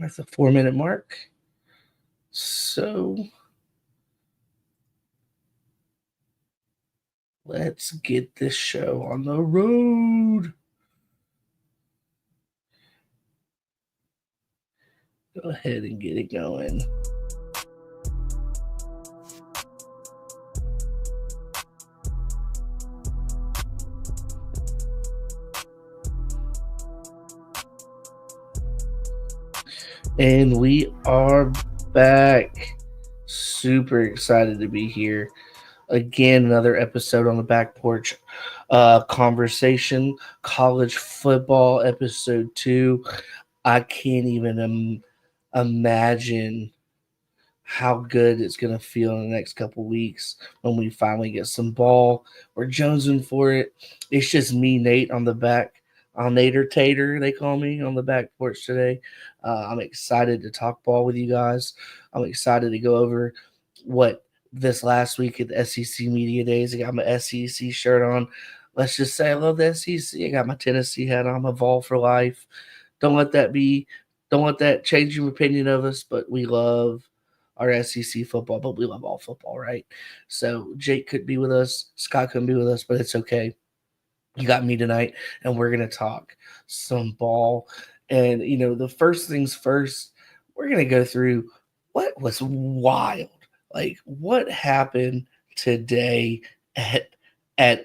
That's a 4-minute mark. So let's get this show on the road. Go ahead and get it going. And we are back. Super excited to be here. Again, another episode on the back porch conversation. College football, episode 2. I can't even imagine how good it's going to feel in the next couple weeks when we finally get some ball. We're jonesing for it. It's just me, Nate, on the back. On Nader Tater, they call me on the back porch today. I'm excited to talk ball with you guys. I'm excited to go over what this last week at the SEC Media Days. I got my SEC shirt on. Let's just say I love the SEC. I got my Tennessee hat on. I'm a Vol for life. Don't let that be. Don't let that change your opinion of us. But we love our SEC football, but we love all football, right? So Jake could be with us, Scott couldn't be with us, but it's okay. You got me tonight, and we're gonna talk some ball. And the first things first, we're gonna go through what was wild, like what happened today at at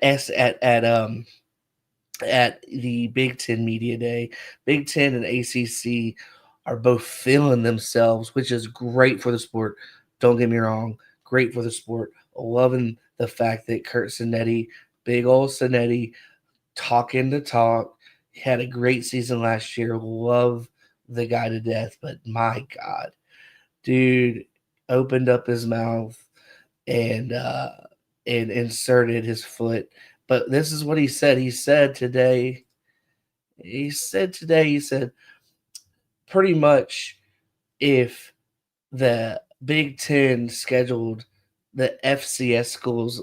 the Big Ten Media Day. Big Ten and ACC are both feeling themselves, which is great for the sport. Don't get me wrong, great for the sport. Loving the fact that Kurt Cinetti, big old Cinetti, talking to talk, had a great season last year. Love the guy to death, but my God, dude opened up his mouth and inserted his foot. But this is what he said. He said pretty much if the Big Ten scheduled the FCS schools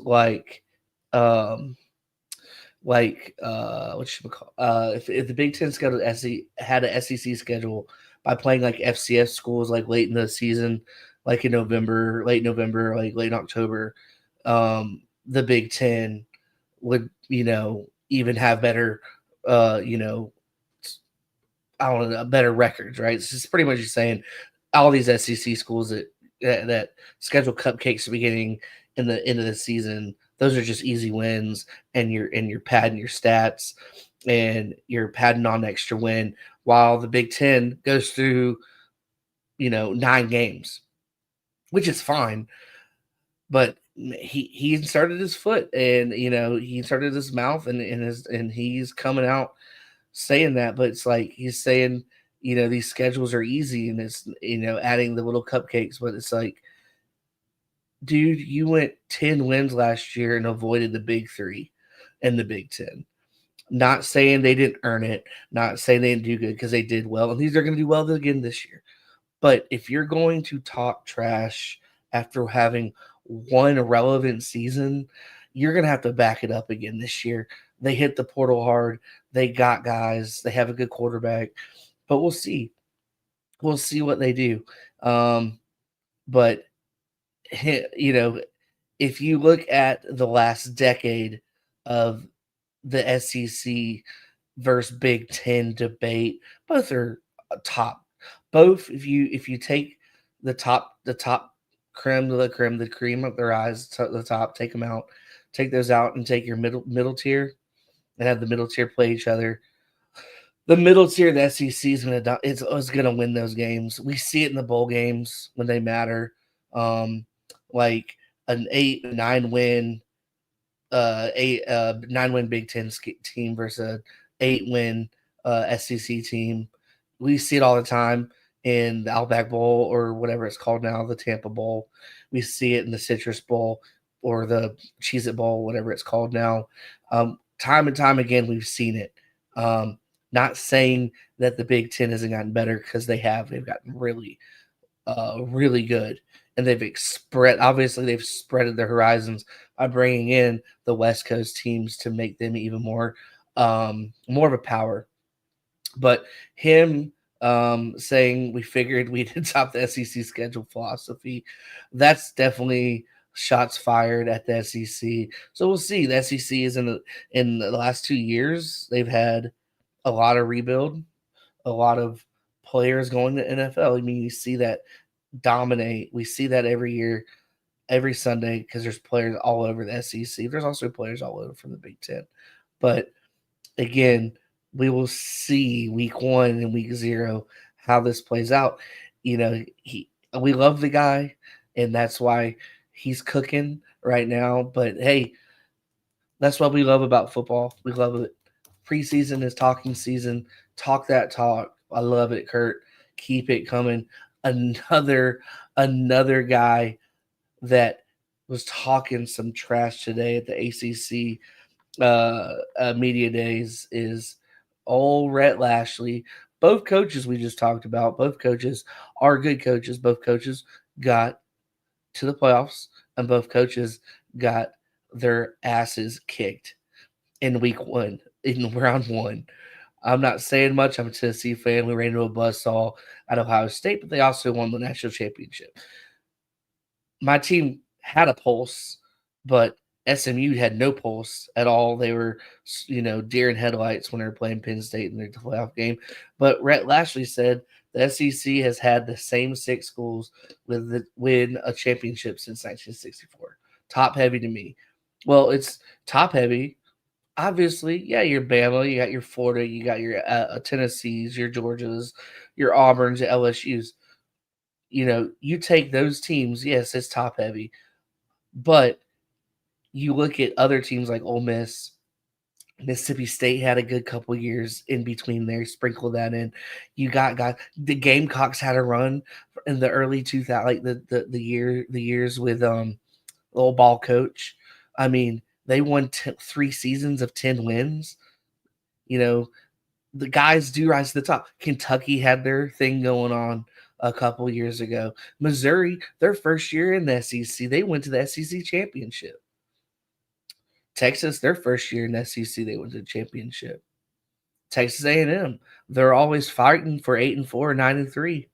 what should we call if the Big Ten scheduled had a SEC schedule by playing like FCS schools like late in the season, like in November, like late October, the Big Ten would even have better I don't know, better records, right? It's just pretty much just saying all these SEC schools that schedule cupcakes at the beginning in the end of the season, those are just easy wins, and you're padding your stats, and you're padding on extra win. While the Big Ten goes through 9 games, which is fine, but he inserted his foot, and he inserted his mouth, and he's coming out saying that, but it's like he's saying, these schedules are easy, and it's adding the little cupcakes, but it's like, dude, you went 10 wins last year and avoided the big 3 in the Big Ten. Not saying they didn't earn it, not saying they didn't do good, because they did well, and these are going to do well again this year. But if you're going to talk trash after having one relevant season, you're going to have to back it up again this year. They hit the portal hard. They got guys. They have a good quarterback. But we'll see. We'll see what they do. But, if you look at the last decade of the SEC versus Big Ten debate, both are top. Both, if you take the top creme de la creme, the cream of their eyes to the top, take them out, take those out, and take your middle tier, and have the middle tier play each other. The middle tier, the SEC is gonna win those games. We see it in the bowl games when they matter. Like an 8-9 win, 9-win Big Ten team versus a 8-win SEC team. We see it all the time in the Outback Bowl, or whatever it's called now, the Tampa Bowl. We see it in the Citrus Bowl or the Cheez-It Bowl, whatever it's called now. Time and time again, we've seen it. Not saying that the Big Ten hasn't gotten better, because they have. They've gotten really, really good. And they've spread their horizons by bringing in the West Coast teams to make them even more of a power. But him saying we figured we'd adopt the SEC schedule philosophy. That's definitely shots fired at the SEC. So we'll see. The SEC is in the last 2 years, they've had a lot of rebuild, a lot of players going to NFL. I mean, you see that dominate. We see that every year, every Sunday, because there's players all over the SEC. There's also players all over from the Big Ten. But again, we will see week 1 and week 0 how this plays out. You know, we love the guy, and that's why he's cooking right now. But hey, that's what we love about football. We love it. Preseason is talking season. Talk that talk. I love it, Kurt. Keep it coming. Another guy that was talking some trash today at the ACC media days is old Rhett Lashley. Both coaches we just talked about, both coaches are good coaches. Both coaches got to the playoffs, and both coaches got their asses kicked in week 1, in round 1. I'm not saying much. I'm a Tennessee fan. We ran into a buzzsaw at Ohio State, but they also won the national championship. My team had a pulse, but SMU had no pulse at all. They were, deer in headlights when they were playing Penn State in their playoff game. But Rhett Lashley said the SEC has had the same 6 schools win a championship since 1964. Top heavy to me. Well, it's top heavy. Obviously, yeah, you're Bama, you got your Florida, you got your Tennessees, your Georgias, your Auburns, your LSUs. You take those teams, yes, it's top heavy. But you look at other teams like Ole Miss, Mississippi State had a good couple years in between there. Sprinkle that in. You got the Gamecocks had a run in the early 2000s, like the years with old ball coach. I mean, they won 3 seasons of 10 wins. The guys do rise to the top. Kentucky had their thing going on a couple years ago. Missouri, their first year in the SEC, they went to the SEC championship. Texas, their first year in the SEC, they went to the championship. Texas A&M, they're always fighting for 8-4,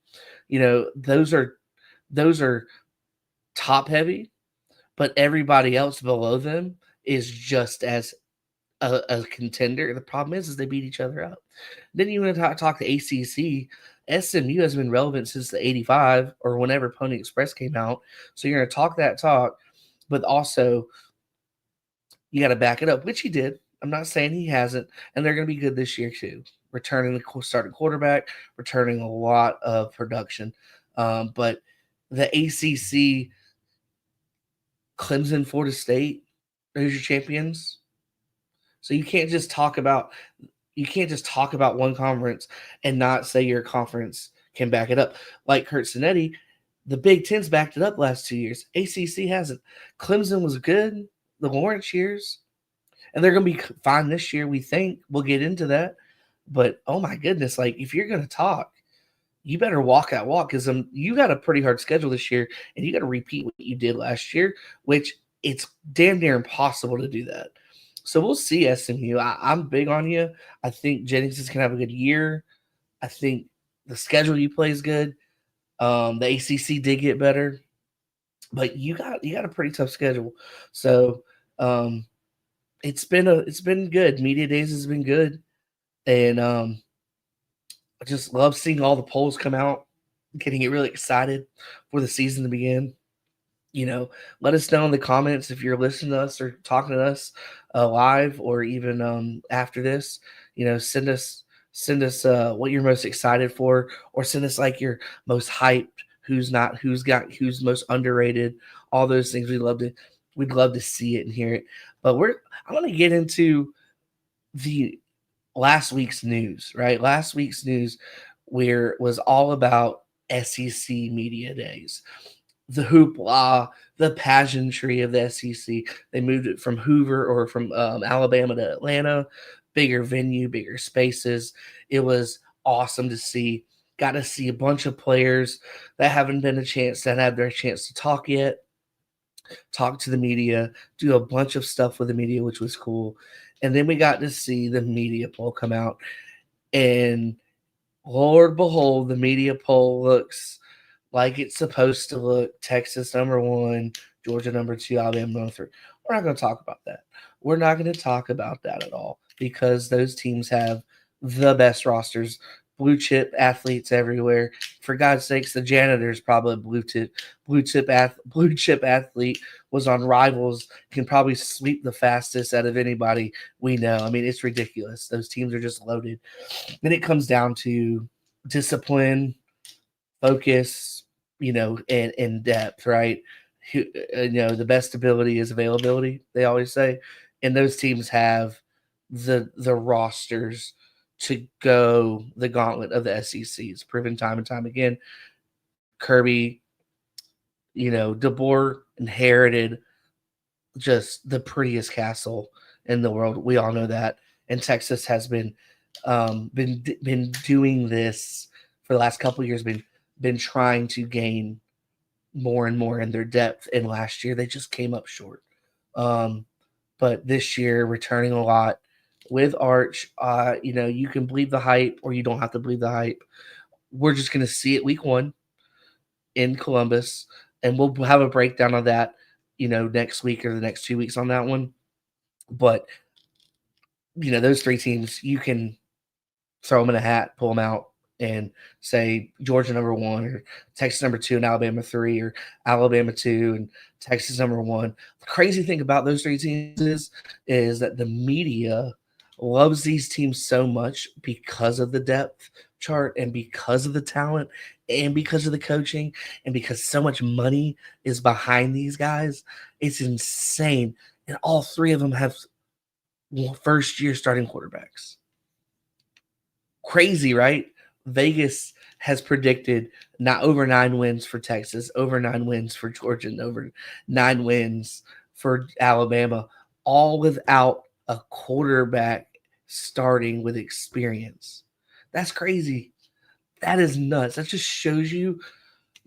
9-3. Those are top heavy, but everybody else below them is just as a contender. The problem is they beat each other up. Then you want to talk the ACC. SMU has been relevant since the 85 or whenever Pony Express came out. So you're going to talk that talk, but also you got to back it up, which he did. I'm not saying he hasn't, and they're going to be good this year too. Returning the starting quarterback, returning a lot of production. But the ACC, Clemson, Florida State, those are your champions. So you can't just talk about one conference and not say your conference can back it up. Like Kurt Sinetti, the Big Ten's backed it up last 2 years. ACC hasn't. Clemson was good the Lawrence years, and they're going to be fine this year, we think. We'll get into that. But, oh, my goodness, like, if you're going to talk, you better walk that walk because you got a pretty hard schedule this year, and you got to repeat what you did last year, which it's damn near impossible to do that. So we'll see SMU. I'm big on you. I think Jennings is going to have a good year. I think the schedule you play is good. The ACC did get better, but you got a pretty tough schedule. So it's been good. Media days has been good, and I just love seeing all the polls come out. Getting it really excited for the season to begin. Let us know in the comments if you're listening to us or talking to us live or even after this. Send us what you're most excited for, or send us like your most hyped, who's most underrated, all those things. We'd love to see it and hear it. But I want to get into the last week's news, right? Last week's news where it was all about SEC media days. The hoopla, the pageantry of the SEC. They moved it from Hoover or from Alabama to Atlanta. Bigger venue, bigger spaces. It was awesome to see. Got to see a bunch of players that haven't had their chance to talk yet. Talk to the media, do a bunch of stuff with the media, which was cool. And then we got to see the media poll come out. And Lord behold, the media poll looks like it's supposed to look. Texas number one, Georgia number two, Alabama number three. We're not going to talk about that. We're not going to talk about that at all because those teams have the best rosters, blue chip athletes everywhere. For God's sakes, the janitor's probably a blue chip athlete, was on Rivals, can probably sweep the fastest out of anybody we know. I mean, it's ridiculous. Those teams are just loaded. Then it comes down to discipline, focus, and depth, right? The best ability is availability, they always say. And those teams have the rosters to go the gauntlet of the SEC. It's proven time and time again. Kirby, DeBoer inherited just the prettiest castle in the world. We all know that. And Texas has been doing this for the last couple of years. Been trying to gain more and more in their depth. And last year they just came up short. But this year returning a lot with Arch. You can believe the hype or you don't have to believe the hype. We're just going to see it week one in Columbus, and we'll have a breakdown of that, next week or the next 2 weeks on that one. But those three teams, you can throw them in a hat, pull them out, and say Georgia number one, or Texas number two, and Alabama three, or Alabama two, and Texas number one. The crazy thing about those three teams is that the media loves these teams so much because of the depth chart and because of the talent and because of the coaching and because so much money is behind these guys. It's insane. And all three of them have first year starting quarterbacks. Crazy, right? Vegas has predicted not over 9 wins for Texas, over 9 wins for Georgia, and over 9 wins for Alabama, all without a quarterback starting with experience. That's crazy. That is nuts. That just shows you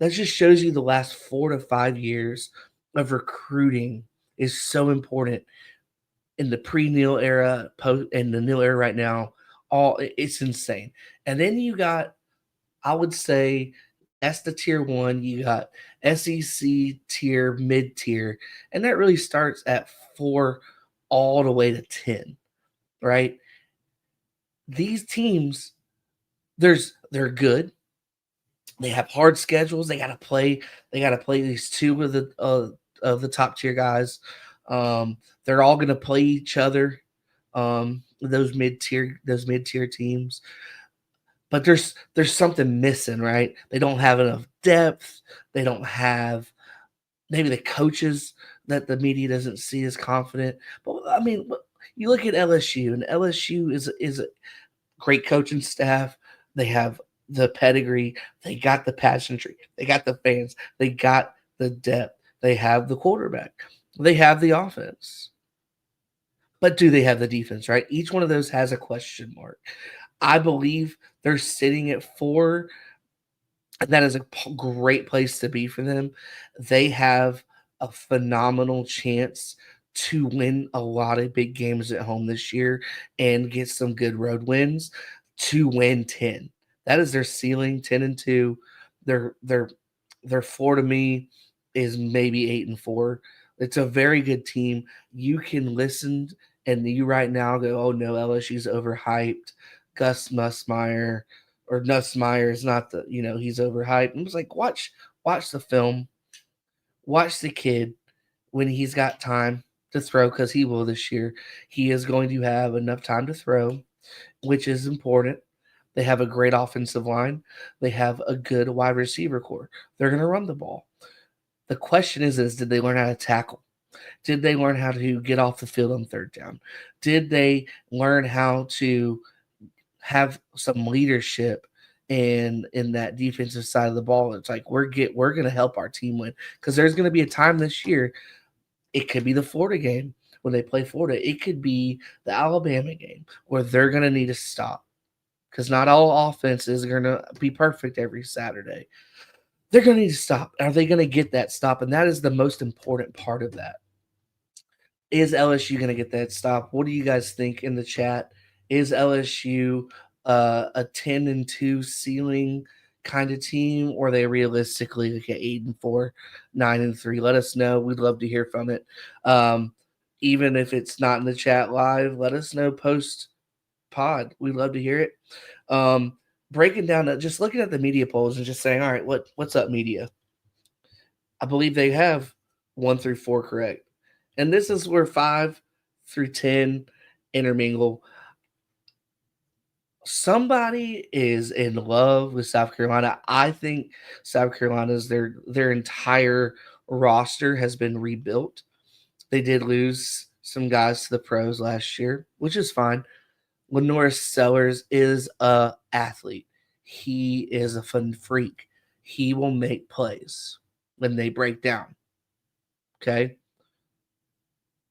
the last 4 to 5 years of recruiting is so important in the pre-Neil era, post and the Neil era right now. It's insane. And then you got, I would say, that's the tier one. You got SEC tier, mid tier, and that really starts at 4 all the way to 10, right? These teams, they're good. They have hard schedules. They gotta play. They gotta play these two of the top tier guys. They're all gonna play each other. Those mid tier teams. But there's something missing, right? They don't have enough depth. They don't have maybe the coaches that the media doesn't see as confident. But I mean, you look at LSU, and LSU is a great coaching staff. They have the pedigree. They got the pageantry. They got the fans. They got the depth. They have the quarterback. They have the offense. But do they have the defense, right? Each one of those has a question mark. I believe they're sitting at 4. That is a great place to be for them. They have a phenomenal chance to win a lot of big games at home this year and get some good road wins to win 10. That is their ceiling, 10-2. Their 4 to me is maybe 8-4. It's a very good team. You can listen and you right now go, oh no, LSU's overhyped. Gus Nussmeier or Nussmeier is not he's overhyped. And it's like, watch the film, watch the kid when he's got time to throw, because he will this year. He is going to have enough time to throw, which is important. They have a great offensive line. They have a good wide receiver core. They're going to run the ball. The question is did they learn how to tackle? Did they learn how to get off the field on third down? Did they learn how to have some leadership in that defensive side of the ball? It's like we're going to help our team win, because there's going to be a time this year. It could be the Florida game when they play Florida. It could be the Alabama game where they're going to need to stop, because not all offenses are going to be perfect every Saturday. They're going to need to stop. Are they going to get that stop? And that is the most important part of that. Is LSU going to get that stop? What do you guys think in the chat? Is LSU a 10-2 ceiling kind of team, or they realistically like at 8-4, 9-3? Let us know. We'd love to hear from it. Um, Even if it's not in the chat live, let us know post pod. We'd love to hear it. Um, Breaking down, just looking at the media polls and just saying, all right, what's up, media? I believe they have 1 through 4 correct, and this is where 5 through 10 intermingle. Somebody is in love with South Carolina. I think South Carolina's their entire roster has been rebuilt. They did lose some guys to the pros last year, which is fine. Lenore Sellers is a athlete. He is a fun freak. He will make plays when they break down. Okay.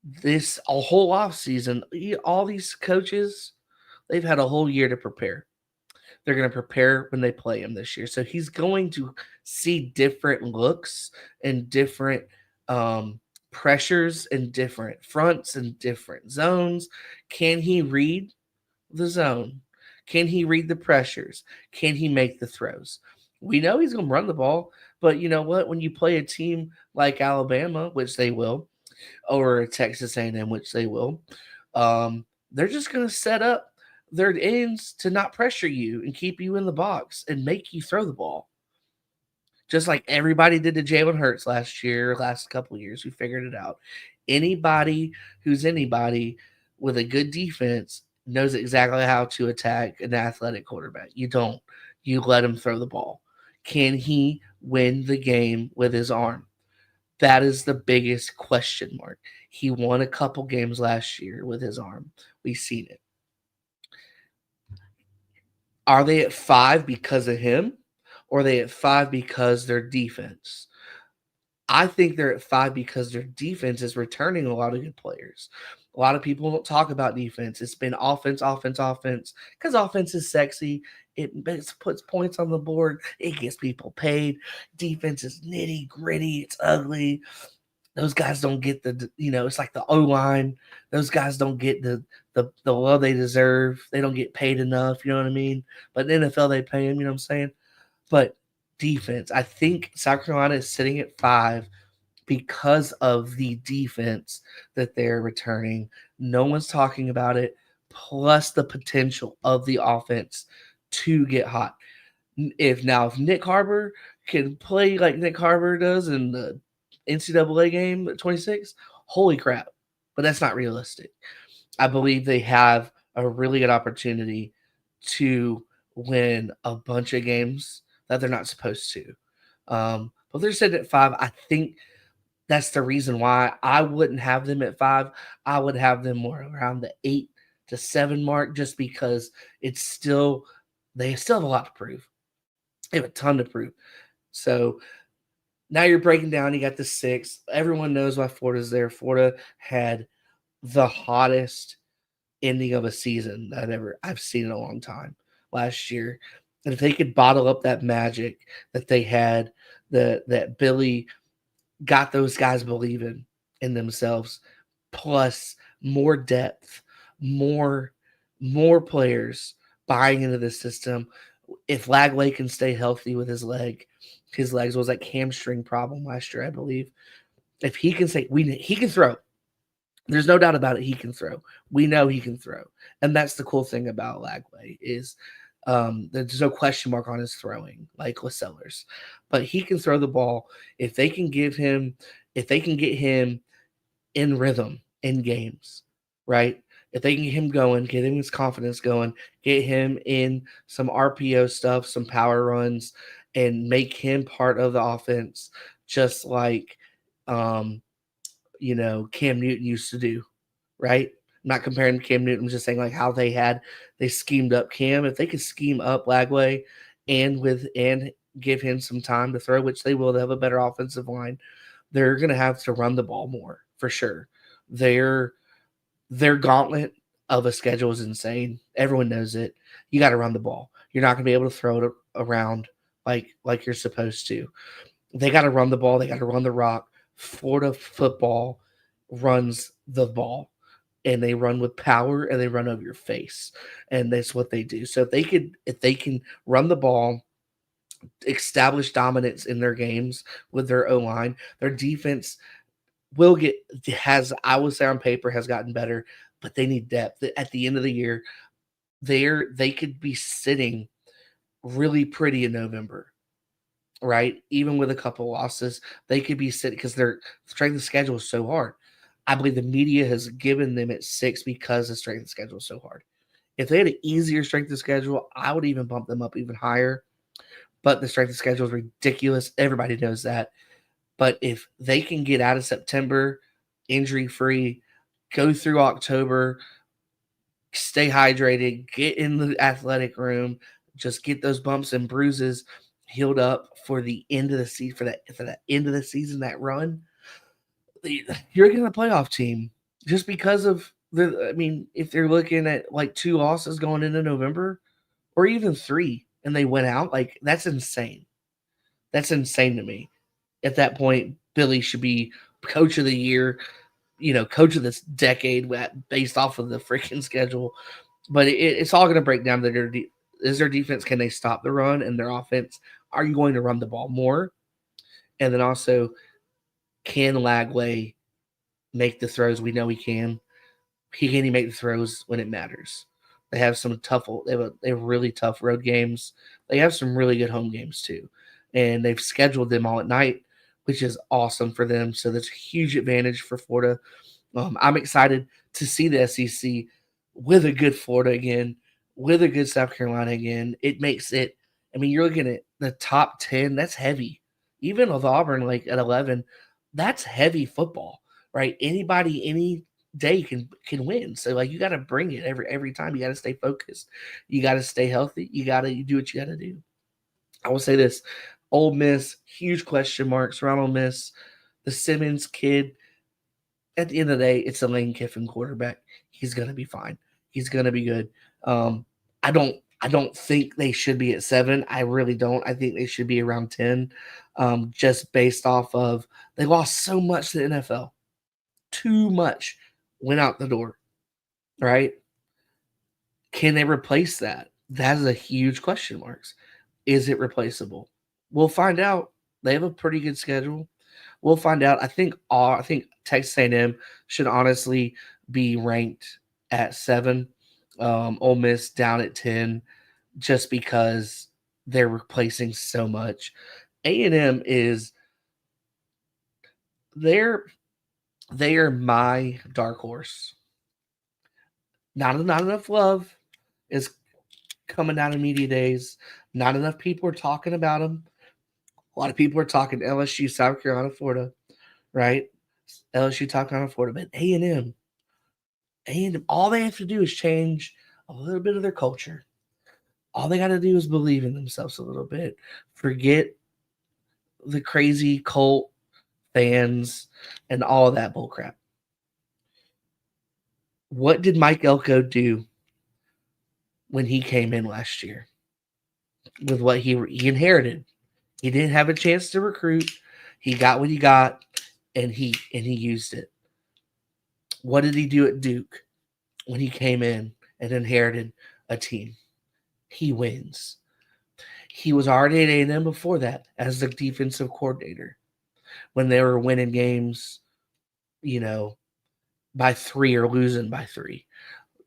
This a whole off season, all these coaches, they've had a whole year to prepare. They're going to prepare when they play him this year. So he's going to see different looks and different pressures and different fronts and different zones. Can he read the zone? Can he read the pressures? Can he make the throws? We know he's going to run the ball, but you know what? When you play a team like Alabama, which they will, or Texas A&M, which they will, they're just going to set up their ends to not pressure you and keep you in the box and make you throw the ball. Just like everybody did to Jalen Hurts last year, last couple of years, we figured it out. Anybody who's anybody with a good defense knows exactly how to attack an athletic quarterback. You don't. You let him throw the ball. Can he win the game with his arm? That is the biggest question mark. He won a couple games last year with his arm. We've seen it. Are they at 5 because of him? Or are they at 5 because their defense? I think they're at 5 because their defense is returning a lot of good players. A lot of people don't talk about defense. It's been offense, offense, offense, because offense is sexy. It puts points on the board. It gets people paid. Defense is nitty gritty. It's ugly. Those guys don't get it's like the O line. Those guys don't get the love they deserve. They don't get paid enough. You know what I mean? But in the NFL, they pay them. You know what I'm saying? But defense, I think South Carolina is sitting at 5 because of the defense that they're returning. No one's talking about it. Plus the potential of the offense to get hot. If Nick Harbor can play like Nick Harbor does in the NCAA game at 26, holy crap. But that's not realistic. I believe they have a really good opportunity to win a bunch of games that they're not supposed to. But they're sitting at 5. I think that's the reason why I wouldn't have them at 5. I would have them more around the 8 to 7 mark, just because they still have a lot to prove. They have a ton to prove. So now you're breaking down. You got the 6. Everyone knows why Florida's there. Florida had the hottest ending of a season that I've seen in a long time last year. And if they could bottle up that magic that they had, that Billy got those guys believing in themselves, plus more depth, more players buying into the system. If Lagley can stay healthy with his legs was like hamstring problem last year, I believe. If he can he can throw. There's no doubt about it. He can throw. We know he can throw, and that's the cool thing about Lagley is there's no question mark on his throwing like with Sellers, but he can throw the ball. If they can get him in rhythm in games, right? If they can get him going, get him his confidence going, get him in some RPO stuff, some power runs, and make him part of the offense, just like Cam Newton used to do, right? I'm not comparing Cam Newton, I'm just saying like how they schemed up Cam. If they could scheme up Lagway and give him some time to throw, which they will, they have a better offensive line. They're gonna have to run the ball more for sure. Their gauntlet of a schedule is insane. Everyone knows it. You got to run the ball. You're not gonna be able to throw it around like you're supposed to. They got to run the ball. They got to run the rock. Florida football runs the ball. and they run with power and they run over your face, and that's what they do. So if they can run the ball, establish dominance in their games with their O line, their defense will get has I would say on paper has gotten better, but they need depth. At the end of the year, they could be sitting really pretty in November, right? Even with a couple losses, they could be sitting because their strength of schedule is so hard. I believe the media has given them at 6 because the strength of schedule is so hard. If they had an easier strength of schedule, I would even bump them up even higher. But the strength of schedule is ridiculous. Everybody knows that. But if they can get out of September injury free, go through October, stay hydrated, get in the athletic room, just get those bumps and bruises healed up for the end of the season, for that end of the season, that run, you're getting a playoff team just because of the. I mean, if they're looking at like 2 losses going into November, or even 3, and they went out, like that's insane. That's insane to me. At that point, Billy should be coach of the year, coach of this decade based off of the freaking schedule. But it's all going to break down to is their defense, can they stop the run, and their offense, are you going to run the ball more? And then also, can Lagway make the throws we know he can? Can he make the throws when it matters? They have some tough. They have really tough road games. They have some really good home games too, and they've scheduled them all at night, which is awesome for them. So that's a huge advantage for Florida. I'm excited to see the SEC with a good Florida again, with a good South Carolina again. It makes it. I mean, you're looking at the top 10. That's heavy. Even with Auburn, like at 11, that's heavy football, right? Anybody, any day can win. So like you got to bring it every time. You got to stay focused. You got to stay healthy. You got to do what you got to do. I will say this: Ole Miss, huge question marks around Ole Miss. The Simmons kid, at the end of the day, it's a Lane Kiffin quarterback. He's gonna be fine. He's gonna be good. Um, I don't think they should be at 7. I really don't. I think they should be around 10. Just based off of they lost so much to the NFL. Too much went out the door, right? Can they replace that? That is a huge question marks. Is it replaceable? We'll find out. They have a pretty good schedule. We'll find out. I think Texas A&M should honestly be ranked at 7. Ole Miss down at 10, just because they're replacing so much. A&M is they're they are my dark horse. Not enough love is coming out of media days. Not enough people are talking about them. A lot of people are talking LSU, South Carolina, Florida, right? LSU, South Carolina, Florida, but A&M, all they have to do is change a little bit of their culture. All they got to do is believe in themselves a little bit. Forget the crazy cult fans and all of that bullcrap. What did Mike Elko do when he came in last year with what he inherited? He didn't have a chance to recruit. He got what he got, and he used it. What did he do at Duke when he came in and inherited a team? He wins. He was already at A&M before that as the defensive coordinator when they were winning games, you know, by 3 or losing by 3.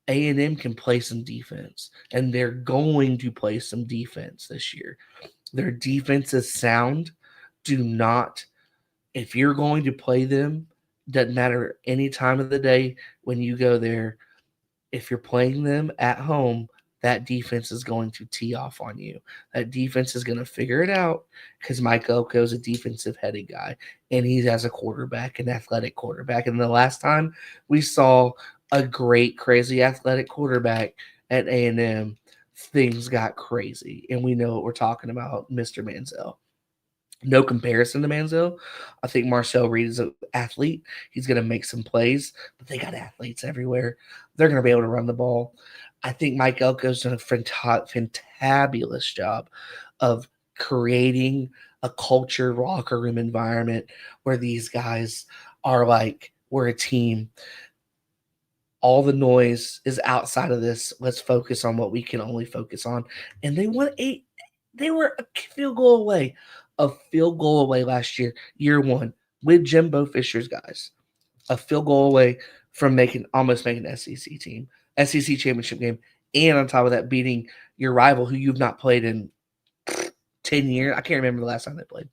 A&M can play some defense, and they're going to play some defense this year. Their defense is sound. Do not, if you're going to play them, doesn't matter any time of the day when you go there, if you're playing them at home, that defense is going to tee off on you. That defense is going to figure it out because Mike Elko is a defensive headed guy, and he has a quarterback, an athletic quarterback. And the last time we saw a great, crazy athletic quarterback at A&M, things got crazy, and we know what we're talking about, Mr. Manziel. No comparison to Manziel. I think Marcel Reed is an athlete. He's going to make some plays, but they got athletes everywhere. They're going to be able to run the ball. I think Mike Elko's done a fantabulous job of creating a culture, locker room environment where these guys are like, we're a team. All the noise is outside of this. Let's focus on what we can only focus on. And they won 8. They were a field goal away last year, year one, with Jimbo Fisher's guys. A field goal away from almost making an SEC team, SEC championship game, and on top of that, beating your rival who you've not played in 10 years. I can't remember the last time they played.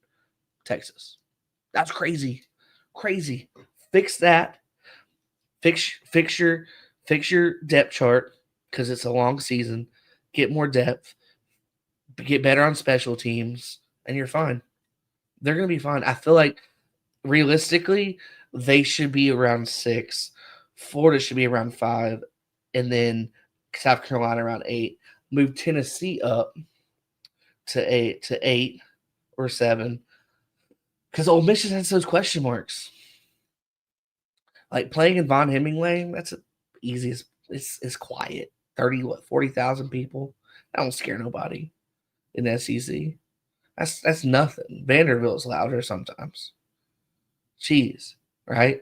Texas. That's crazy. Crazy. Fix that. Fix your depth chart because it's a long season. Get more depth. Get better on special teams, and you're fine. They're gonna be fine. I feel like realistically, they should be around 6. Florida should be around 5, and then South Carolina around 8. Move Tennessee up to 8 or 7 because Ole Miss has those question marks. Like playing in Von Hemingway, that's the easiest. It's quiet. 40,000 people. That don't scare nobody in the SEC. That's nothing. Vanderbilt's louder sometimes. Jeez, right?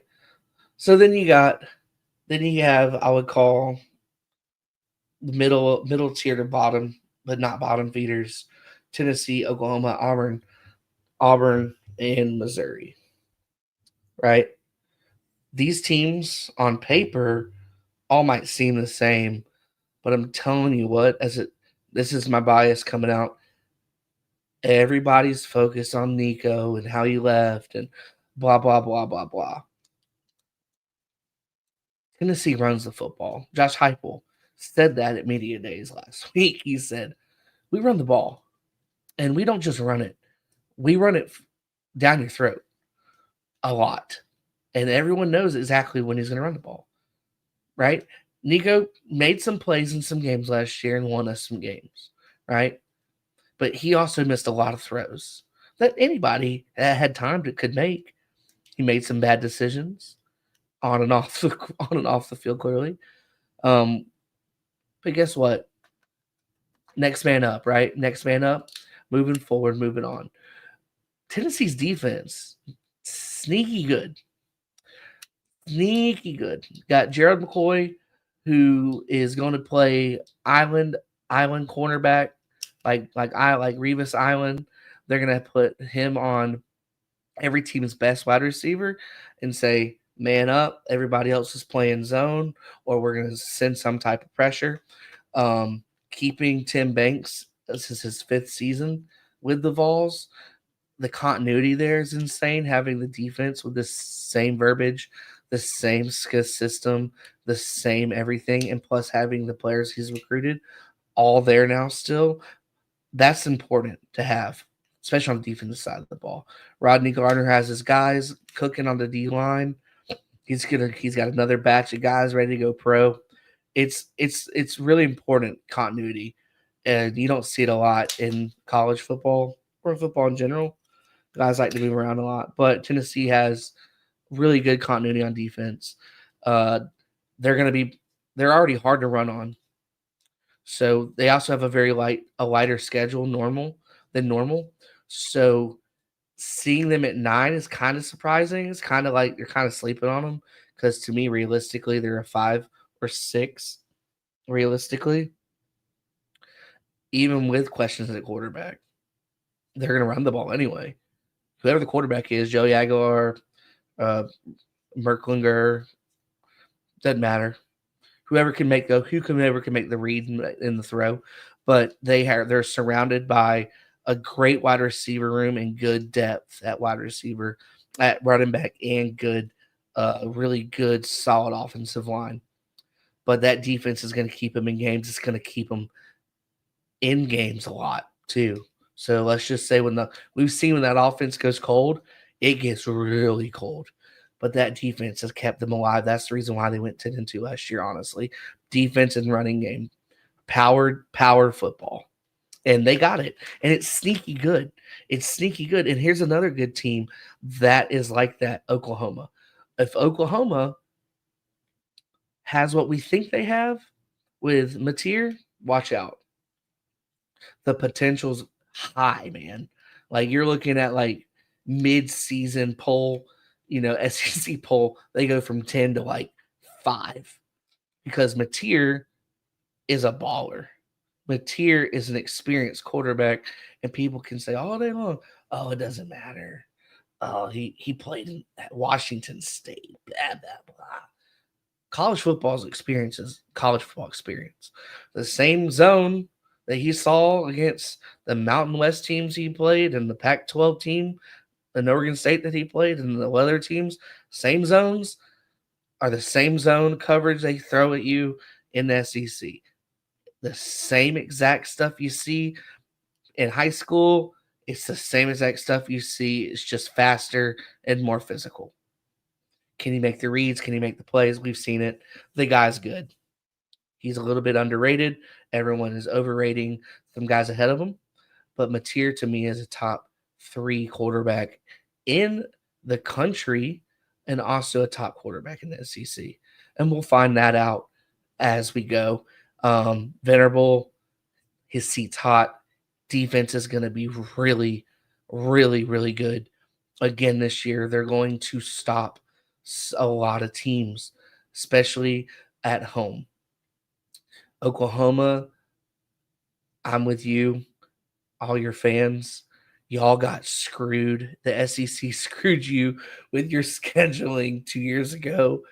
So then you have I would call the middle tier to bottom, but not bottom feeders. Tennessee, Oklahoma, Auburn, and Missouri. Right? These teams on paper all might seem the same, but I'm telling you what, this is my bias coming out. Everybody's focused on Nico and how he left and blah blah blah blah blah. Tennessee runs the football. Josh Heupel said that at media days last week. He said, "We run the ball, and we don't just run it. We run it down your throat a lot, and everyone knows exactly when he's going to run the ball." Right? Nico made some plays in some games last year and won us some games. Right? But he also missed a lot of throws that anybody that had time could make. He made some bad decisions on and off the field, clearly. But guess what? Next man up, right? Next man up, moving forward, moving on. Tennessee's defense, sneaky good. Sneaky good. Got Gerald McCoy, who is going to play island cornerback, like Revis Island. They're gonna put him on every team's best wide receiver and say, man up, everybody else is playing zone, or we're going to send some type of pressure. Keeping Tim Banks, this is his 5th season with the Vols. The continuity there is insane, having the defense with the same verbiage, the same system, the same everything, and plus having the players he's recruited all there now still. That's important to have, especially on the defensive side of the ball. Rodney Gardner has his guys cooking on the D line. He's got another batch of guys ready to go pro. It's really important continuity, and you don't see it a lot in college football or football in general. Guys like to move around a lot, but Tennessee has really good continuity on defense. They're already hard to run on, so they also have a lighter schedule than normal. So seeing them at 9 is kind of surprising. It's kind of like you're kind of sleeping on them because to me, realistically, they're a 5 or 6. Realistically, even with questions at quarterback, they're going to run the ball anyway. Whoever the quarterback is, Joe Aguilar, Merklinger, doesn't matter. Whoever can make the read in the throw, but they're surrounded by a great wide receiver room and good depth at wide receiver, at running back, and really good, solid offensive line. But that defense is going to keep them in games. It's going to keep them in games a lot too. So let's just say we've seen when that offense goes cold, it gets really cold. But that defense has kept them alive. That's the reason why they went 10-2 last year, honestly. Defense and running game. Power football. And they got it. And it's sneaky good. It's sneaky good. And here's another good team that is like that, Oklahoma. If Oklahoma has what we think they have with Mateer, watch out. The potential's high, man. Like you're looking at like mid-season poll, SEC poll, they go from 10 to like 5. because Mateer is a baller. Mateer is an experienced quarterback, and people can say all day long, "Oh, it doesn't matter. Oh, he played at Washington State." Blah blah blah. College football's experience is college football experience. The same zone that he saw against the Mountain West teams he played and the Pac-12 team in Oregon State that he played and the other teams, same zones are the same zone coverage they throw at you in the SEC. The same exact stuff you see in high school, it's the same exact stuff you see. It's just faster and more physical. Can he make the reads? Can he make the plays? We've seen it. The guy's good. He's a little bit underrated. Everyone is overrating some guys ahead of him. But Mateer to me is a top 3 quarterback in the country and also a top quarterback in the SEC. And we'll find that out as we go. Venerable, his seat's hot. Defense is going to be really, really, really good again this year. They're going to stop a lot of teams, especially at home. Oklahoma, I'm with you, all your fans. Y'all got screwed. The SEC screwed you with your scheduling 2 years ago.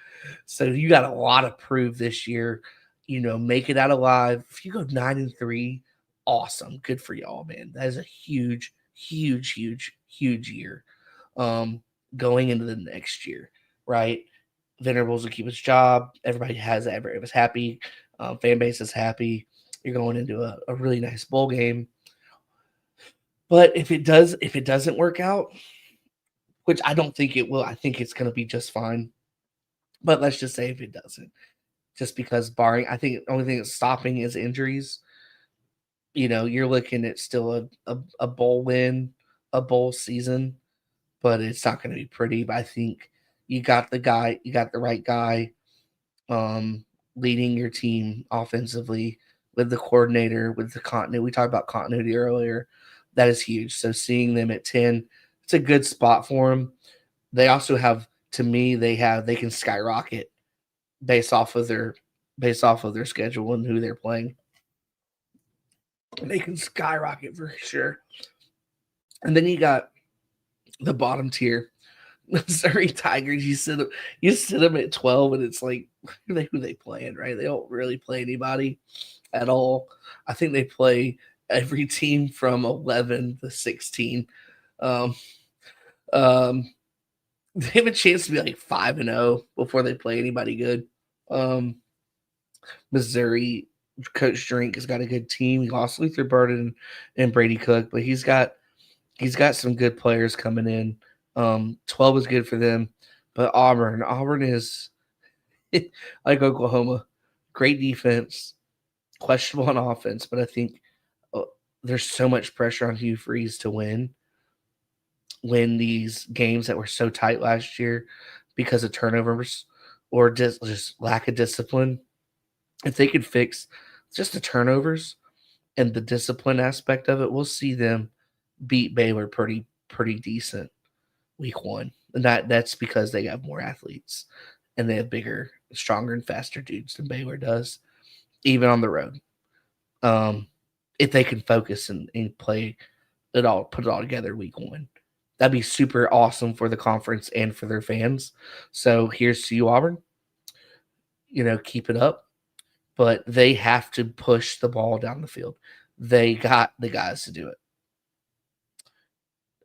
So you got a lot to prove this year. Make it out alive. If you go 9-3, awesome. Good for y'all, man. That is a huge, huge, huge, huge year. Going into the next year, right? Venerables will keep his job. Everybody was happy. Fan base is happy. You're going into a really nice bowl game. But if it doesn't work out, which I don't think it will, I think it's going to be just fine. But let's just say if it doesn't, just because I think the only thing that's stopping is injuries. You're looking at still a bowl win, a bowl season, but it's not going to be pretty. But I think you got the right guy leading your team offensively with the coordinator, with the continuity. We talked about continuity earlier. That is huge. So seeing them at 10, it's a good spot for them. They also have, to me, they can skyrocket based off of their schedule and who they're playing. They can skyrocket for sure. And then you got the bottom tier, Missouri Tigers. You sit them at 12, and it's like, who they playing, right? They don't really play anybody at all. I think they play every team from 11 to 16. They have a chance to be like 5-0 before they play anybody good. Missouri Coach Drink has got a good team. He lost Luther Burden and Brady Cook, but he's got some good players coming in. 12 is good for them, but Auburn is like Oklahoma, great defense, questionable on offense, but I think there's so much pressure on Hugh Freeze to win these games that were so tight last year because of turnovers or just lack of discipline. If they could fix just the turnovers and the discipline aspect of it, we'll see them beat Baylor pretty decent week 1. And that's because they have more athletes and they have bigger, stronger, and faster dudes than Baylor does, even on the road. If they can focus and play it all, put it all together week 1. That'd be super awesome for the conference and for their fans. So here's to you, Auburn. Keep it up. But they have to push the ball down the field. They got the guys to do it.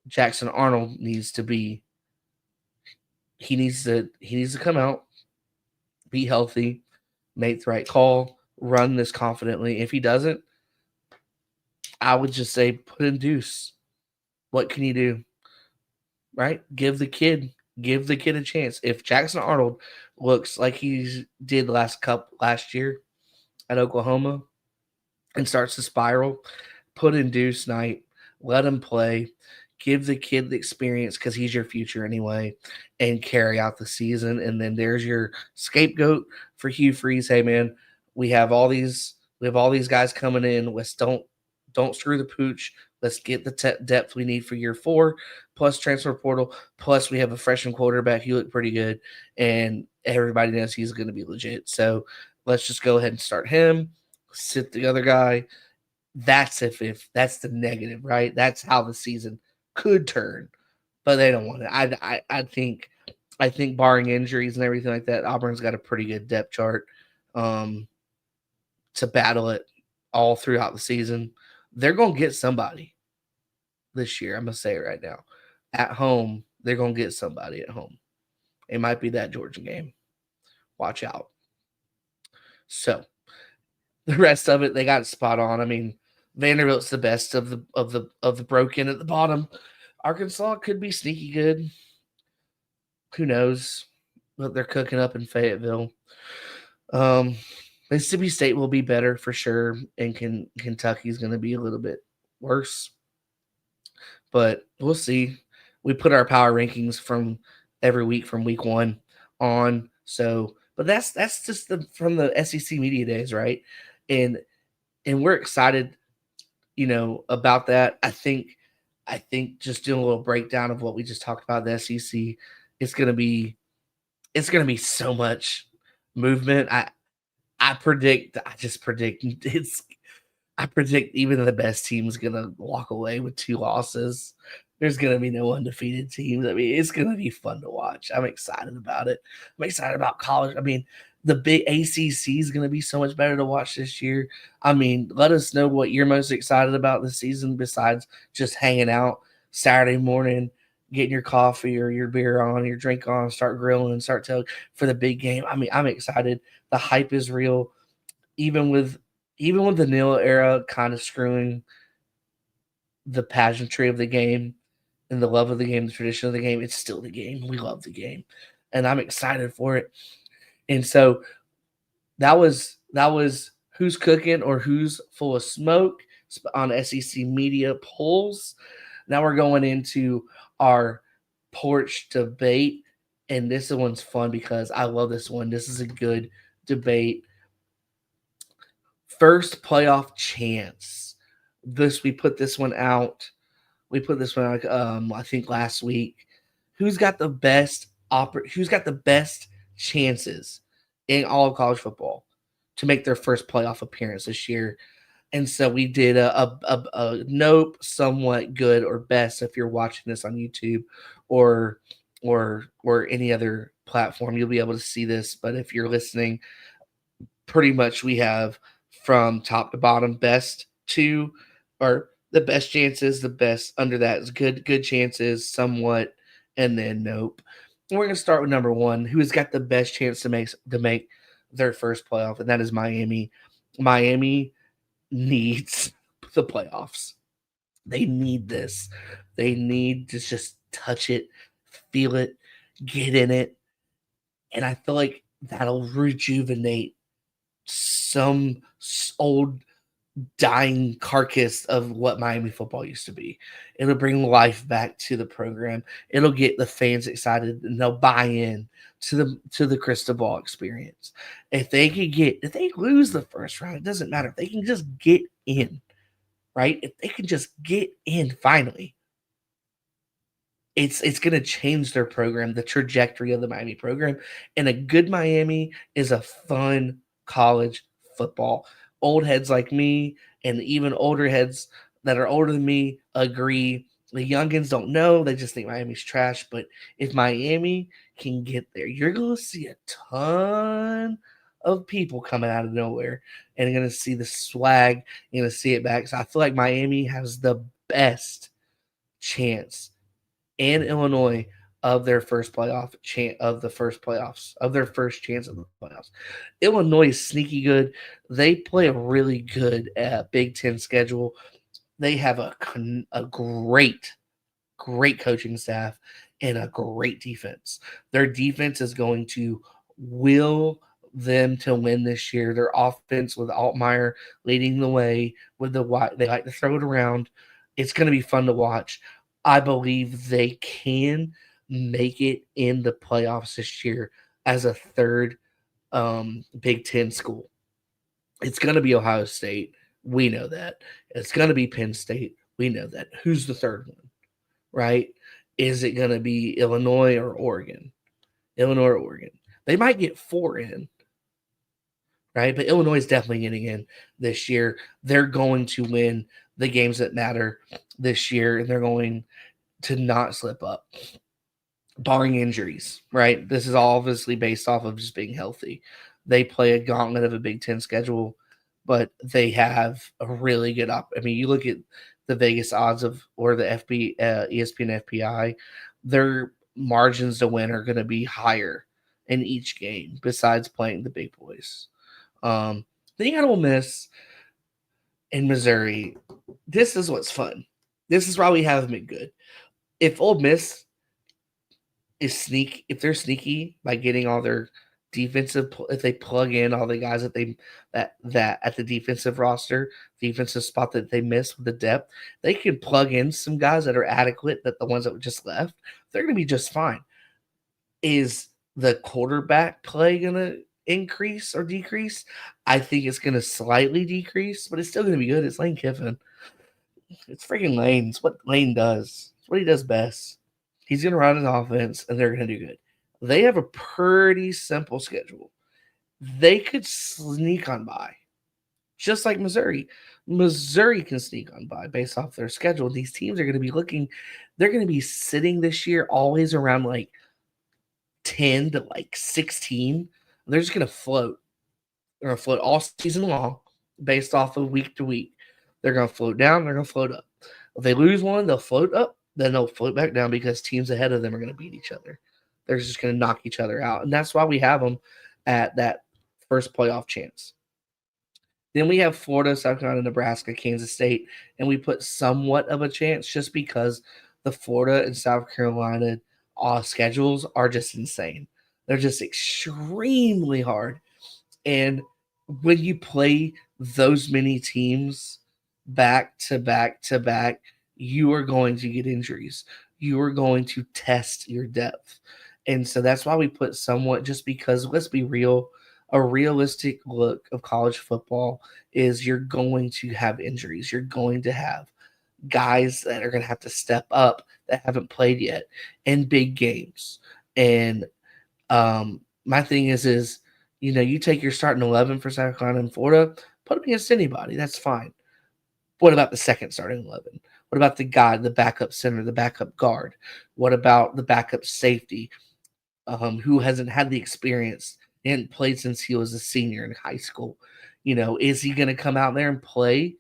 Jackson Arnold needs to come out, be healthy, make the right call, run this confidently. If he doesn't, I would just say put in Deuce. What can you do? Right? Give the kid a chance. If Jackson Arnold looks like he did last year at Oklahoma and starts to spiral, put in Deuce Knight, let him play, give the kid the experience because he's your future anyway, and carry out the season. And then there's your scapegoat for Hugh Freeze. Hey man, we have all these guys coming in. Let's don't screw the pooch. Let's get the depth we need for year 4, plus transfer portal, plus we have a freshman quarterback. He looked pretty good, and everybody knows he's going to be legit. So Let's just go ahead and start him, sit the other guy. That's if that's the negative, right? That's how the season could turn, but they don't want it. I think barring injuries and everything like that, Auburn's got a pretty good depth chart um, to battle it all throughout the season. They're gonna get somebody this year. I'm gonna say it right now. At home, they're gonna get somebody at home. It might be that Georgia game. Watch out. So the rest of it, they got it spot on. I mean, Vanderbilt's the best of the broken at the bottom. Arkansas could be sneaky good. Who knows? But they're cooking up in Fayetteville. Um, Mississippi State will be better for sure, and Kentucky's going to be a little bit worse. But we'll see. We put our power rankings from every week from week 1 on. So, but that's just from the SEC media days, right? And we're excited, about that. I think just doing a little breakdown of what we just talked about the SEC, it's gonna be so much movement. I predict even the best team's gonna walk away with 2 losses. There's gonna be no undefeated teams. I mean, it's gonna be fun to watch. I'm excited about it. I'm excited about college. I mean, the big ACC is gonna be so much better to watch this year. I mean, let us know what you're most excited about this season besides just hanging out Saturday morning, getting your coffee or your beer on, your drink on, start grilling, and start telling for the big game. I mean, I'm excited. The hype is real even with the Neil era kind of screwing the pageantry of the game and the love of the game, the tradition of the game, it's still the game. We love the game, and I'm excited for it. And so that was who's cooking or who's full of smoke on SEC media polls. Now we're going into our porch debate, and this one's fun because I love this one. This is a good debate. First playoff chance. We put this one out. We put this one out I think last week. Who's got the best chances in all of college football to make their first playoff appearance this year? And so we did a nope, somewhat good, or best if you're watching this on YouTube or any other platform, you'll be able to see this. But if you're listening, pretty much we have from top to bottom best to, or the best chances, the best under that is good chances, somewhat, and then nope. And we're gonna start with number 1, who has got the best chance to make their first playoff, and that is Miami. Miami needs the playoffs. They need this. They need to just touch it, feel it, get in it, and I feel like that'll rejuvenate some old dying carcass of what Miami football used to be. It'll bring life back to the program. It'll get the fans excited and they'll buy in to the crystal ball experience. If they lose the first round, it doesn't matter. If they can just get in, right? If they can just get in finally, it's going to change their program, the trajectory of the Miami program. And a good Miami is a fun college football. Old heads like me and even older heads that are older than me agree. The youngins don't know. They just think Miami's trash. But if Miami can get there, you're going to see a ton of people coming out of nowhere and you're going to see the swag. You're going to see it back. So I feel like Miami has the best chance and Illinois of their first playoff chance of their first chance of the playoffs. Illinois is sneaky good. They play a really good Big Ten schedule. They have a great coaching staff and a great defense. Their defense is going to will them to win this year. Their offense with Altmaier leading the way with they like to throw it around. It's going to be fun to watch. I believe they can make it in the playoffs this year as a third Big Ten school. It's going to be Ohio State. We know that. It's going to be Penn State. We know that. Who's the third one, right? Is it going to be Illinois or Oregon? Illinois or Oregon. They might get 4 in, right? But Illinois is definitely getting in this year. They're going to win the games that matter this year, and they're going to not slip up, barring injuries, right? This is all obviously based off of just being healthy. They play a gauntlet of a Big Ten schedule, but they have a really good I mean, you look at the Vegas odds of or the ESPN FPI, their margins to win are going to be higher in each game. Besides playing the big boys, then you got Ole Miss in Missouri. This is what's fun. This is why we haven't been good. If Ole Miss if they're sneaky by getting all their if they plug in all the guys that at the defensive roster, defensive spot that they miss with the depth, they can plug in some guys that are adequate, that the ones that were just left, they're going to be just fine. Is the quarterback play going to increase or decrease? I think it's going to slightly decrease, but it's still going to be good. It's Lane Kiffin. It's freaking Lane. It's what Lane does. It's what he does best. He's going to run his offense, and they're going to do good. They have a pretty simple schedule. They could sneak on by, just like Missouri. Missouri can sneak on by based off their schedule. These teams are going to be they're going to be sitting this year always around like 10 to like 16. They're just going to float. They're going to float all season long based off of week to week. They're going to float down. They're going to float up. If they lose one, they'll float up. Then they'll float back down because teams ahead of them are going to beat each other. They're just going to knock each other out. And that's why we have them at that first playoff chance. Then we have Florida, South Carolina, Nebraska, Kansas State, and we put somewhat of a chance just because the Florida and South Carolina schedules are just insane. They're just extremely hard. And when you play those many teams back to back to back, you are going to get injuries. You are going to test your depth. And so that's why we put somewhat, just because, let's be real, a realistic look of college football is you're going to have injuries. You're going to have guys that are going to have to step up that haven't played yet in big games. And my thing is, you take your starting 11 for South Carolina and Florida, put them against anybody. That's fine. What about the second starting 11? What about the guy, the backup center, the backup guard? What about the backup safety who hasn't had the experience and played since he was a senior in high school? Is he going to come out there and play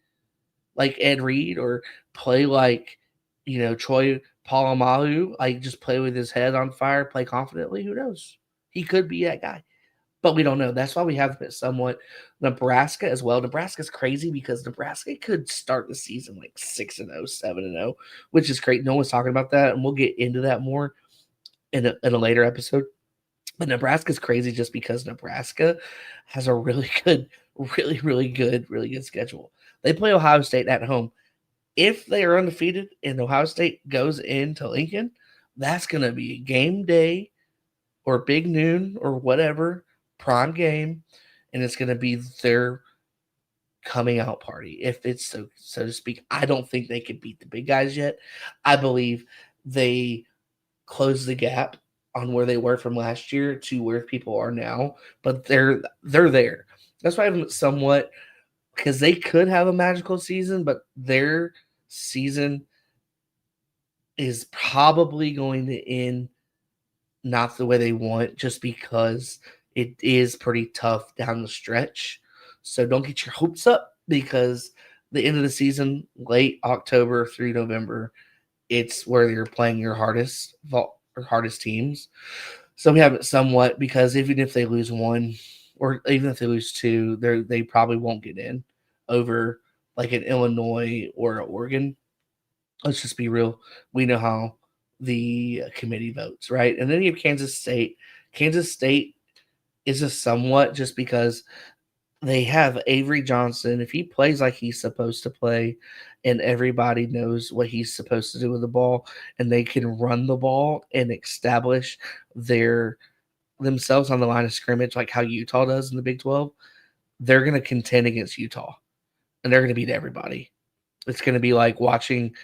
like Ed Reed or play like, Troy Polamalu, like just play with his head on fire, play confidently? Who knows? He could be that guy. But we don't know. That's why we have somewhat Nebraska as well. Nebraska's crazy because Nebraska could start the season like 6-0, 7-0, which is great. No one's talking about that, and we'll get into that more in a later episode. But Nebraska's crazy just because Nebraska has a really good schedule. They play Ohio State at home. If they are undefeated and Ohio State goes into Lincoln, that's going to be a game day or big noon or whatever, prime game, and it's going to be their coming out party, if it's so to speak. I don't think they could beat the big guys yet. I believe they close the gap on where they were from last year to where people are now, but they're there. That's why I'm somewhat, because they could have a magical season, but their season is probably going to end not the way they want, just because it is pretty tough down the stretch. So don't get your hopes up, because the end of the season, late October through November, it's where you're playing your hardest teams. So we have it somewhat, because even if they lose one, or even if they lose two, they probably won't get in over like an Illinois or an Oregon. Let's just be real. We know how the committee votes, right? And then you have Kansas State. Kansas State is a somewhat, just because they have Avery Johnson. If he plays like he's supposed to play, and everybody knows what he's supposed to do with the ball, and they can run the ball and establish themselves on the line of scrimmage like how Utah does in the Big 12, they're going to contend against Utah, and they're going to beat everybody. It's going to be like watching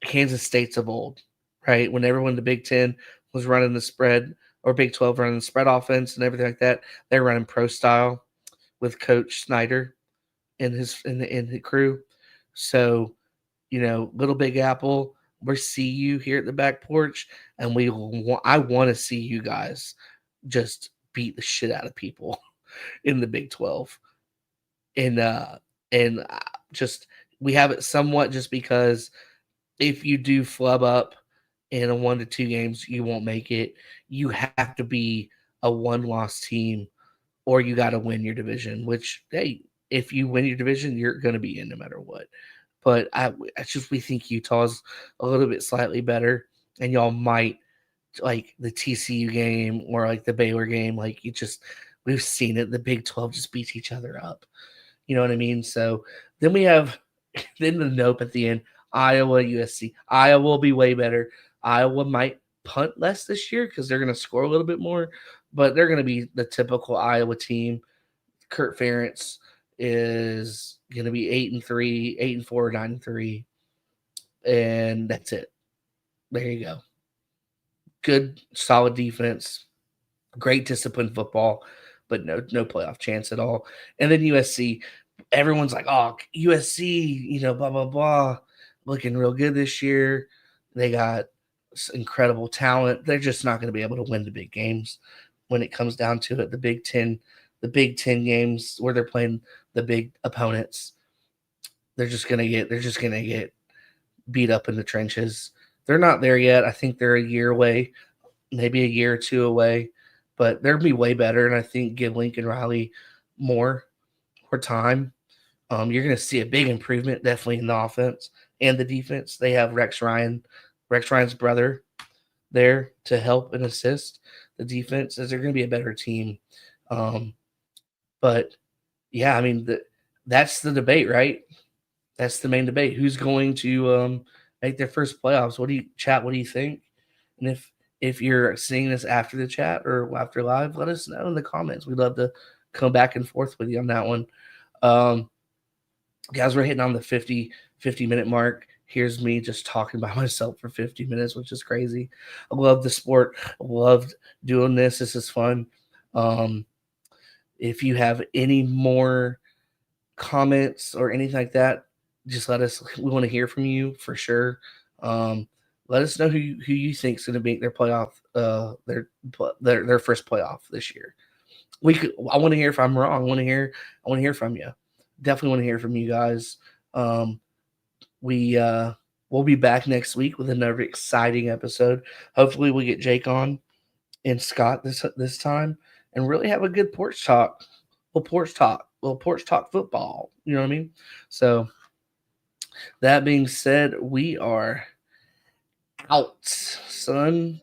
Kansas State's of old, right? When everyone in the Big 10 was running the spread, or Big 12 running the spread offense and everything like that, they're running pro style. with Coach Snyder and his in the crew. So, Little Big Apple, we see you here at the back porch, and I want to see you guys just beat the shit out of people in the Big 12. And just we have it somewhat just because if you do flub up in a 1 to 2 games, you won't make it. You have to be a one-loss team, or you got to win your division. Which, hey, if you win your division, you're going to be in no matter what. But we think Utah's a little bit slightly better, and y'all might like the TCU game or like the Baylor game. Like we've seen it. The Big 12 just beats each other up. You know what I mean? So then we have then the nope at the end. Iowa, USC. Iowa will be way better. Iowa might punt less this year because they're going to score a little bit more, but they're going to be the typical Iowa team. Kurt Ferentz is going to be 8-3, 8-4, 9-3, and that's it. There you go. Good, solid defense, great disciplined football, but no playoff chance at all. And then USC, everyone's like, oh, USC, blah blah blah, looking real good this year. They got incredible talent. They're just not going to be able to win the big games when it comes down to it. The Big Ten games where they're playing the big opponents, they're just gonna get beat up in the trenches. They're not there yet. I think they're a year away, maybe a year or two away, but they'll be way better. And I think give Lincoln Riley more time. You're going to see a big improvement, definitely in the offense and the defense. They have Rex Ryan's brother, there to help and assist the defense, as they're going to be a better team. But yeah, I mean, that's the debate, right? That's the main debate. Who's going to make their first playoffs? What do you think? And if you're seeing this after the chat or after live, let us know in the comments. We'd love to come back and forth with you on that one. Guys, we're hitting on the 50-minute mark. Here's me just talking by myself for 50 minutes, which is crazy. I love the sport. I loved doing this. This is fun. If you have any more comments or anything like that, just let us. We want to hear from you for sure. Let us know who you think is going to make their playoff, their first playoff this year. I want to hear if I'm wrong. I want to hear from you. Definitely want to hear from you guys. We'll be back next week with another exciting episode. Hopefully, we get Jake on and Scott this time, and really have a good porch talk. We'll porch talk football. You know what I mean? So that being said, we are out, son.